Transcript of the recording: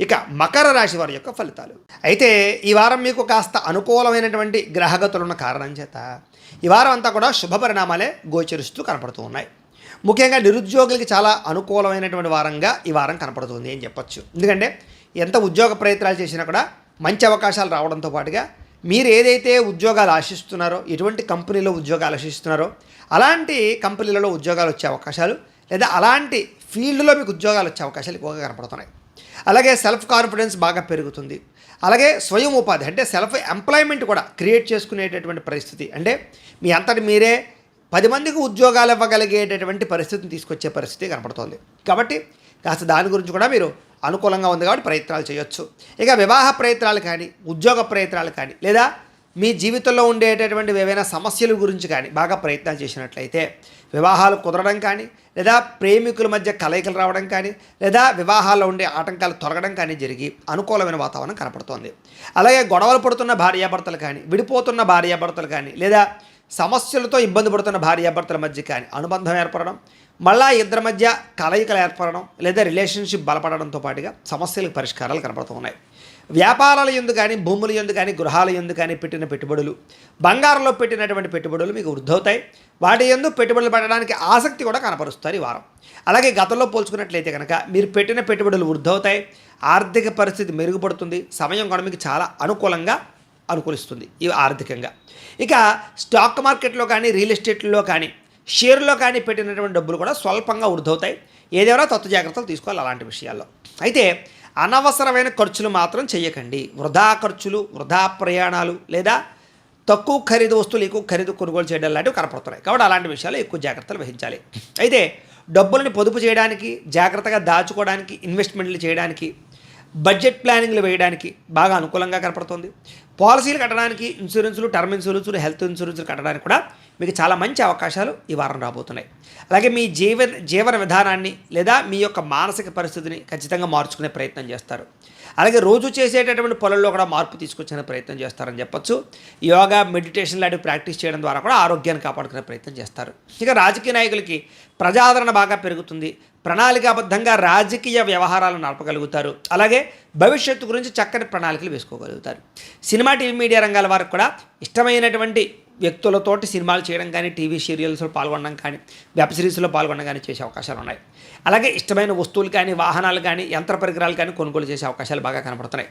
ఇక మకర రాశి వారి యొక్క ఫలితాలు. అయితే ఈ వారం మీకు కాస్త అనుకూలమైనటువంటి గ్రహగతులున్న కారణం చేత ఈ వారం అంతా కూడా శుభ పరిణామాలే గోచరిస్తూ కనపడుతూ ఉన్నాయి. ముఖ్యంగా నిరుద్యోగులకి చాలా అనుకూలమైనటువంటి వారంగా ఈ వారం కనపడుతుంది అని చెప్పొచ్చు. ఎందుకంటే ఎంత ఉద్యోగ ప్రయత్నాలు చేసినా కూడా మంచి అవకాశాలు రావడంతో పాటుగా మీరు ఏదైతే ఉద్యోగాలు ఆశిస్తున్నారో, ఎటువంటి కంపెనీలో ఉద్యోగాలు ఆశిస్తున్నారో అలాంటి కంపెనీలలో ఉద్యోగాలు వచ్చే అవకాశాలు, లేదా అలాంటి ఫీల్డ్లో మీకు ఉద్యోగాలు వచ్చే అవకాశాలు ఎక్కువగా కనపడుతున్నాయి. అలాగే సెల్ఫ్ కాన్ఫిడెన్స్ బాగా పెరుగుతుంది. అలాగే స్వయం ఉపాధి అంటే సెల్ఫ్ ఎంప్లాయ్మెంట్ కూడా క్రియేట్ చేసుకునేటటువంటి పరిస్థితి, అంటే మీ అంతటి మీరే 10 మందికి ఉద్యోగాలు ఇవ్వగలిగేటటువంటి పరిస్థితిని తీసుకొచ్చే పరిస్థితి కనపడుతోంది. కాబట్టి కాస్త దాని గురించి కూడా మీరు అనుకూలంగా ఉంది కాబట్టి ప్రయత్నాలు చేయొచ్చు. ఇక వివాహ ప్రయత్నాలు కానీ, ఉద్యోగ ప్రయత్నాలు కానీ, లేదా మీ జీవితంలో ఉండేటటువంటి ఏవైనా సమస్యల గురించి కానీ బాగా ప్రయత్నాలు చేసినట్లయితే వివాహాలు కుదరడం కానీ, లేదా ప్రేమికుల మధ్య కలయికలు రావడం కానీ, లేదా వివాహాల్లో ఉండే ఆటంకాలు తొలగడం కానీ జరిగి అనుకూలమైన వాతావరణం కనపడుతోంది. అలాగే గొడవలు పడుతున్న భార్యాభర్తలు కానీ, విడిపోతున్న భార్యాభర్తలు కానీ, లేదా సమస్యలతో ఇబ్బంది పడుతున్న భార్యాభర్తల మధ్య కానీ అనుబంధం ఏర్పడడం, మళ్ళా ఇద్దరి మధ్య కలయికలు ఏర్పడడం, లేదా రిలేషన్షిప్ బలపడడంతో పాటుగా సమస్యలకు పరిష్కారాలు కనపడుతూ ఉన్నాయి. వ్యాపారాల యందు కానీ, భూముల యందు కానీ, గృహాల యందు కానీ పెట్టిన పెట్టుబడులు, బంగారంలో పెట్టినటువంటి పెట్టుబడులు మీకు వృద్ధవుతాయి. వాటి యందు పెట్టుబడులు పెట్టడానికి ఆసక్తి కూడా కనపరుస్తారు ఈ వారం. అలాగే గతంలో పోల్చుకున్నట్లయితే కనుక మీరు పెట్టిన పెట్టుబడులు వృద్ధవుతాయి, ఆర్థిక పరిస్థితి మెరుగుపడుతుంది, సమయం కూడా మీకు చాలా అనుకూలిస్తుంది ఇవి ఆర్థికంగా. ఇక స్టాక్ మార్కెట్లో కానీ, రియల్ ఎస్టేట్లో కానీ, షేర్లో కానీ పెట్టినటువంటి డబ్బులు కూడా స్వల్పంగా వృద్ధవుతాయి. ఏదైనా తత్వ జాగ్రత్తలు తీసుకోవాలి అలాంటి విషయాల్లో. అయితే అనవసరమైన ఖర్చులు మాత్రం చేయకండి. వృధా ఖర్చులు, వృధా ప్రయాణాలు, లేదా తక్కువ ఖరీదు వస్తువులు ఎక్కువ ఖరీదు కొనుగోలు చేయడం లాంటివి కనపడుతున్నాయి. కాబట్టి అలాంటి విషయాలు ఎక్కువ జాగ్రత్తలు వహించాలి. అయితే డబ్బులని పొదుపు చేయడానికి, జాగ్రత్తగా దాచుకోవడానికి, ఇన్వెస్ట్మెంట్లు చేయడానికి, బడ్జెట్ ప్లానింగ్లు వేయడానికి బాగా అనుకూలంగా కనపడుతుంది. పాలసీలు కట్టడానికి, ఇన్సూరెన్సులు, టర్మ్ ఇన్సూరెన్సులు, హెల్త్ ఇన్సూరెన్సులు కట్టడానికి కూడా మీకు చాలా మంచి అవకాశాలు ఈ వారం రాబోతున్నాయి. అలాగే మీ జీవన విధానాన్ని, లేదా మీ యొక్క మానసిక పరిస్థితిని ఖచ్చితంగా మార్చుకునే ప్రయత్నం చేస్తారు. అలాగే రోజు చేసేటటువంటి పనుల్లో కూడా మార్పు తీసుకొచ్చే ప్రయత్నం చేస్తారని చెప్పొచ్చు. యోగా, మెడిటేషన్ లాంటివి ప్రాక్టీస్ చేయడం ద్వారా కూడా ఆరోగ్యాన్ని కాపాడుకునే ప్రయత్నం చేస్తారు. ఇక రాజకీయ నాయకులకి ప్రజాదరణ బాగా పెరుగుతుంది. ప్రణాళికాబద్ధంగా రాజకీయ వ్యవహారాలను నడపగలుగుతారు. అలాగే భవిష్యత్తు గురించి చక్కని ప్రణాళికలు వేసుకోగలుగుతారు. సినిమా, టీవీ, మీడియా రంగాల వారికి కూడా ఇష్టమైనటువంటి వ్యక్తులతోటి సినిమాలు చేయడం కానీ, టీవీ సీరియల్స్లో పాల్గొనడం కానీ, వెబ్ సిరీస్లో పాల్గొనడం కానీ చేసే అవకాశాలు ఉన్నాయి. అలాగే ఇష్టమైన వస్తువులు కానీ, వాహనాలు కానీ, యంత్ర పరికరాలు కానీ కొనుగోలు చేసే అవకాశాలు బాగా కనపడుతున్నాయి.